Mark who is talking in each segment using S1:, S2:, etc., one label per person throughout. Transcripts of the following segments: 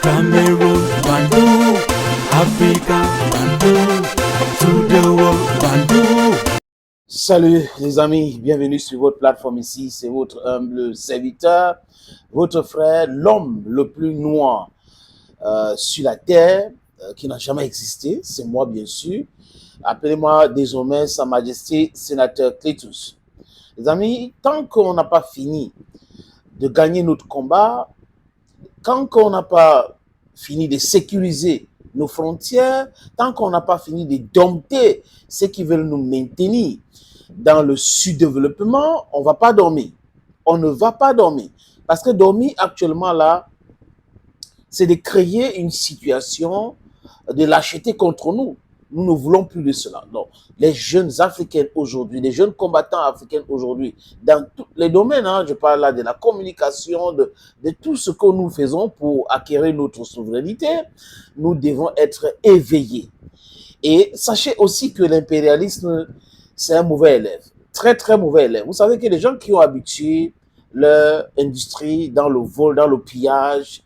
S1: Cameroon, Bandung, Africa, Bandung, to the world, Bandung.
S2: Salut les amis, bienvenue sur votre plateforme ici, c'est votre humble serviteur, votre frère, l'homme le plus noir sur la terre, qui n'a jamais existé, c'est moi bien sûr. Appelez-moi désormais Sa Majesté Sénateur Clétus. Les amis, tant qu'on n'a pas fini de gagner notre combat, tant qu'on n'a pas fini de sécuriser nos frontières, tant qu'on n'a pas fini de dompter ceux qui veulent nous maintenir dans le sous-développement, on ne va pas dormir. On ne va pas dormir. Parce que dormir actuellement là, c'est de créer une situation de lâcheté contre nous. Nous ne voulons plus de cela. Donc, les jeunes Africains aujourd'hui, les jeunes combattants africains aujourd'hui, dans tous les domaines, je parle là de la communication, de tout ce que nous faisons pour acquérir notre souveraineté, nous devons être éveillés. Et sachez aussi que l'impérialisme, c'est un mauvais élève, très très mauvais élève. Vous savez que les gens qui ont habitué leur industrie dans le vol, dans le pillage,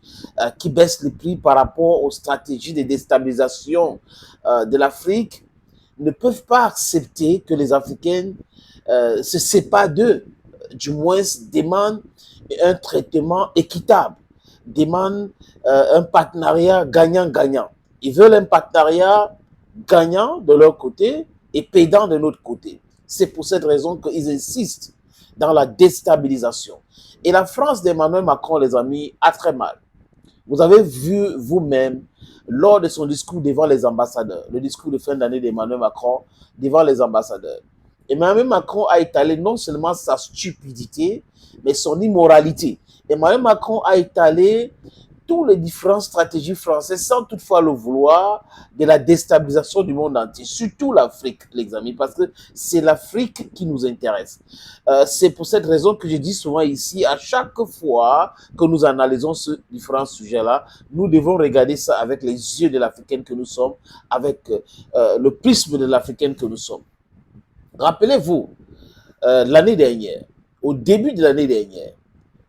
S2: qui baissent les prix par rapport aux stratégies de déstabilisation de l'Afrique, ne peuvent pas accepter que les Africains se séparent d'eux, du moins demandent un traitement équitable, demandent un partenariat gagnant-gagnant. Ils veulent un partenariat gagnant de leur côté et payant de l'autre côté. C'est pour cette raison qu'ils insistent dans la déstabilisation. Et la France d'Emmanuel Macron, les amis, a très mal. Vous avez vu vous-même, lors de son discours devant les ambassadeurs, le discours de fin d'année d'Emmanuel Macron devant les ambassadeurs. Emmanuel Macron a étalé non seulement sa stupidité, mais son immoralité. Emmanuel Macron a étalé toutes les différentes stratégies françaises, sans toutefois le vouloir, de la déstabilisation du monde entier, surtout l'Afrique, les amis, parce que c'est l'Afrique qui nous intéresse. C'est pour cette raison que je dis souvent ici, à chaque fois que nous analysons ce différents sujets-là, nous devons regarder ça avec les yeux de l'Africaine que nous sommes, avec le prisme de l'Africaine que nous sommes. Rappelez-vous, l'année dernière, au début de l'année dernière,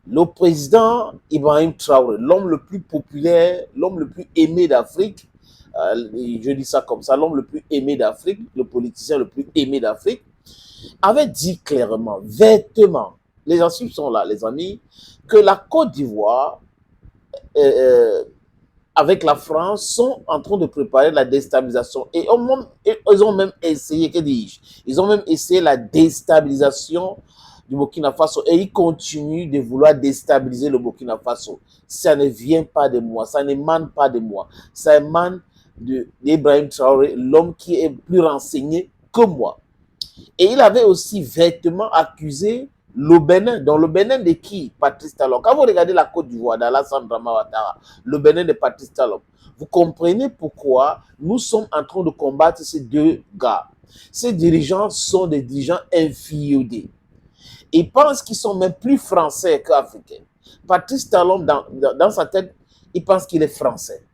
S2: le président Ibrahim Traoré, l'homme le plus populaire, l'homme le plus aimé d'Afrique, je dis ça comme ça, l'homme le plus aimé d'Afrique, le politicien le plus aimé d'Afrique, avait dit clairement, vertement, les archives sont là, les amis, que la Côte d'Ivoire, avec la France, sont en train de préparer la déstabilisation. Et ils ont même essayé, que dis-je, ils ont même essayé la déstabilisation du Burkina Faso et ils continuent de vouloir déstabiliser le Burkina Faso. Ça ne vient pas de moi, ça n'émane pas de moi, ça émane d'Ibrahim Traoré, l'homme qui est plus renseigné que moi. Et il avait aussi vertement accusé le Bénin. Donc le Bénin de qui? Patrice Talon. Quand vous regardez la Côte d'Ivoire d'Alassane Dramane Ouattara, le Bénin de Patrice Talon, vous comprenez pourquoi nous sommes en train de combattre ces deux gars. Ces dirigeants sont des dirigeants inféodés. Ils pensent qu'ils sont même plus français qu'africains. Patrice Talon, dans sa tête, il pense qu'il est français.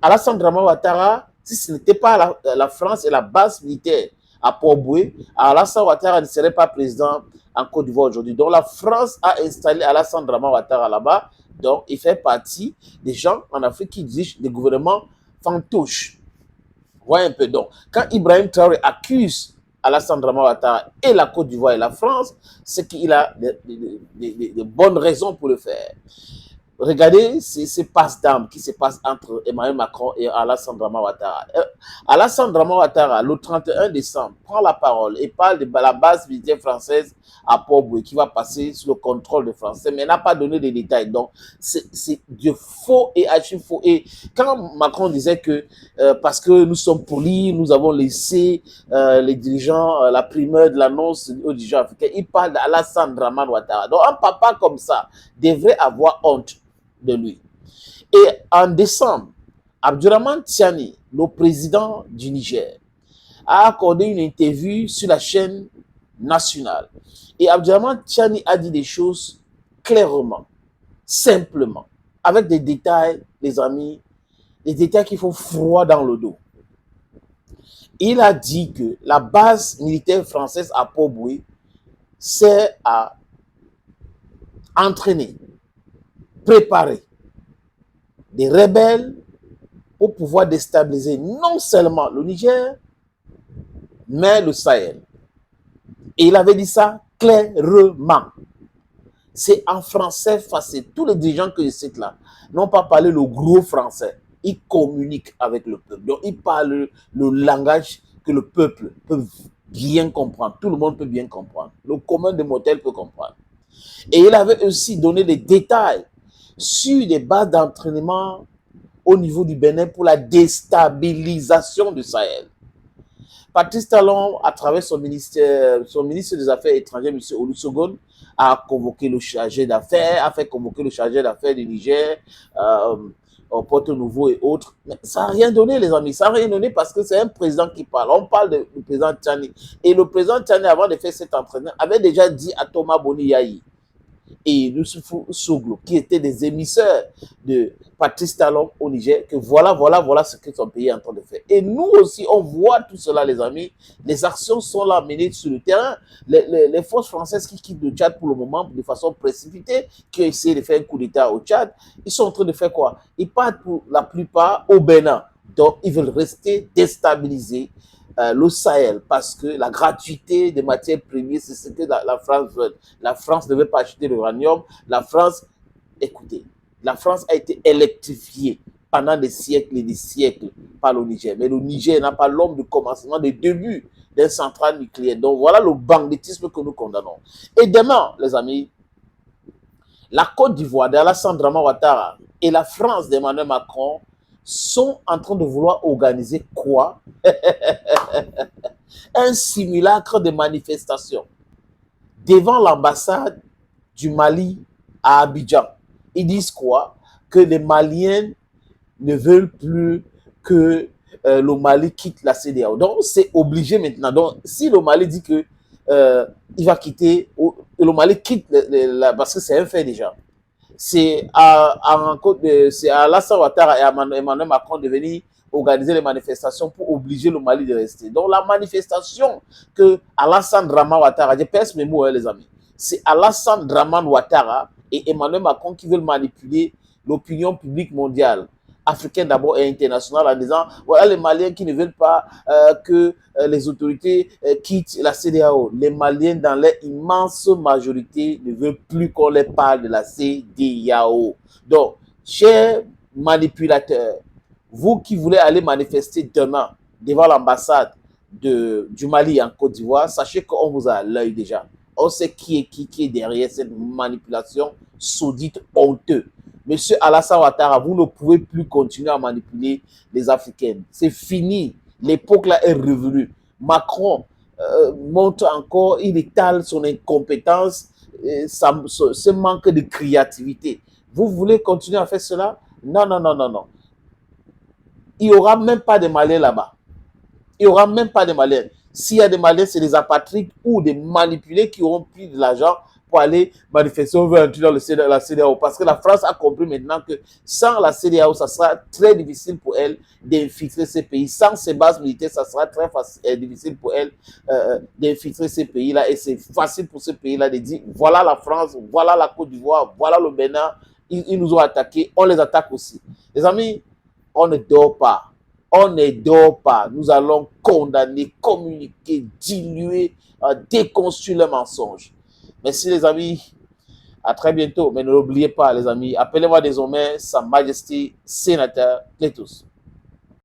S2: Alassane Dramane Ouattara, si ce n'était pas la France et la base militaire à Port-Boué, Alassane Ouattara ne serait pas président en Côte d'Ivoire aujourd'hui. Donc la France a installé Alassane Dramane Ouattara là-bas. Donc il fait partie des gens en Afrique qui dirigent des gouvernements fantôches. Voyez un peu. Donc quand Ibrahim Traoré accuse Alassane Dramane Ouattara et la Côte d'Ivoire et la France, c'est qu'il a de bonnes raisons pour le faire. Regardez ces passes d'armes qui se passent entre Emmanuel Macron et Alassane Dramane Ouattara. Alassane Dramane Ouattara, le 31 décembre, prend la parole et parle de la base militaire française à Port-Boué qui va passer sous le contrôle des Français, mais n'a pas donné de détails. Donc, c'est du faux et archi faux. Et quand Macron disait que parce que nous sommes polis, nous avons laissé les dirigeants, la primeur de l'annonce aux dirigeants africains, il parle d'Alassane Dramane Ouattara. Donc, un papa comme ça devrait avoir honte de lui. Et en décembre, Abdourahmane Tiani, le président du Niger, a accordé une interview sur la chaîne nationale. Et Abdourahmane Tiani a dit des choses clairement, simplement, avec des détails, les amis, des détails qui font froid dans le dos. Il a dit que la base militaire française à Port-Boué sert à entraîner, préparer des rebelles pour pouvoir déstabiliser non seulement le Niger, mais le Sahel. Et il avait dit ça clairement. C'est en français facile. Tous les dirigeants que je cite là n'ont pas parlé le gros français. Ils communiquent avec le peuple. Donc, ils parlent le langage que le peuple peut bien comprendre. Tout le monde peut bien comprendre. Le commun des mortels peut comprendre. Et il avait aussi donné des détails sur des bases d'entraînement au niveau du Bénin pour la déstabilisation du Sahel. Patrice Talon, à travers son ministre des Affaires étrangères, M. Olusegun, a convoqué le chargé d'affaires, a fait convoquer le chargé d'affaires du Niger, au Porto-Nouveau et autres. Mais ça n'a rien donné, les amis. Ça n'a rien donné parce que c'est un président qui parle. On parle du président Tchani. Et le président Tchani, avant de faire cet entraînement, avait déjà dit à Thomas Boni Yahi et Youssoufou Souglou, qui étaient des émissaires de Patrice Talon au Niger, que voilà ce que son pays est en train de faire. Et nous aussi, on voit tout cela, les amis. Les actions sont là menées sur le terrain. Les forces françaises qui quittent le Tchad pour le moment de façon précipitée, qui ont essayé de faire un coup d'État au Tchad, ils sont en train de faire quoi? Ils partent pour la plupart au Bénin. Donc, ils veulent rester déstabilisés le Sahel, parce que la gratuité des matières premières, c'est ce que la France veut. La France ne veut pas acheter l'uranium. La France, écoutez, la France a été électrifiée pendant des siècles et des siècles par le Niger. Mais le Niger n'a pas l'homme de commencement, des débuts d'un centrale nucléaire. Donc voilà le banditisme que nous condamnons. Et demain, les amis, la Côte d'Ivoire d'Alassane Draman Ouattara et la France d'Emmanuel Macron sont en train de vouloir organiser quoi? Un simulacre de manifestation devant l'ambassade du Mali à Abidjan. Ils disent quoi? Que les Maliens ne veulent plus que le Mali quitte la CEDEAO. Donc, c'est obligé maintenant. Donc, si le Mali dit que il va quitter, le Mali quitte, parce que c'est un fait déjà. C'est à Alassane Ouattara et à Emmanuel Macron de venir organiser les manifestations pour obliger le Mali de rester. Donc, la manifestation que Alassane Draman Ouattara, je pèse mes mots, hein, les amis, c'est Alassane Draman Ouattara et Emmanuel Macron qui veulent manipuler l'opinion publique mondiale, africaine d'abord et internationale, en disant voilà les Maliens qui ne veulent pas que les autorités quittent la CEDEAO. Les Maliens, dans leur immense majorité, ne veulent plus qu'on les parle de la CEDEAO. Donc, chers manipulateurs, vous qui voulez aller manifester demain devant l'ambassade du Mali en Côte d'Ivoire, sachez qu'on vous a à l'œil déjà. On sait qui est derrière cette manipulation saudite honteuse. Monsieur Alassane Ouattara, vous ne pouvez plus continuer à manipuler les Africains. C'est fini. L'époque là est revenue. Macron montre encore, il étale son incompétence, ce manque de créativité. Vous voulez continuer à faire cela? Non, non, non, non, non. Il n'y aura même pas de Maliens là-bas. Il n'y aura même pas de Maliens. S'il y a des Maliens, c'est des apatrides ou des manipulés qui auront pris de l'argent pour aller manifester, on veut entrer dans la CEDEAO. Parce que la France a compris maintenant que sans la CEDEAO, ça sera très difficile pour elle d'infiltrer ces pays. Sans ses bases militaires, ça sera très difficile pour elle d'infiltrer ces pays-là. Et c'est facile pour ces pays-là de dire, voilà la France, voilà la Côte d'Ivoire, voilà le Bénin. Ils nous ont attaqués, on les attaque aussi. Les amis, on ne dort pas. On ne dort pas. Nous allons condamner, communiquer, diluer, déconstruire les mensonges. Merci les amis. À très bientôt. Mais n'oubliez pas les amis, appelez-moi désormais Sa Majesté Sénateur Clétus.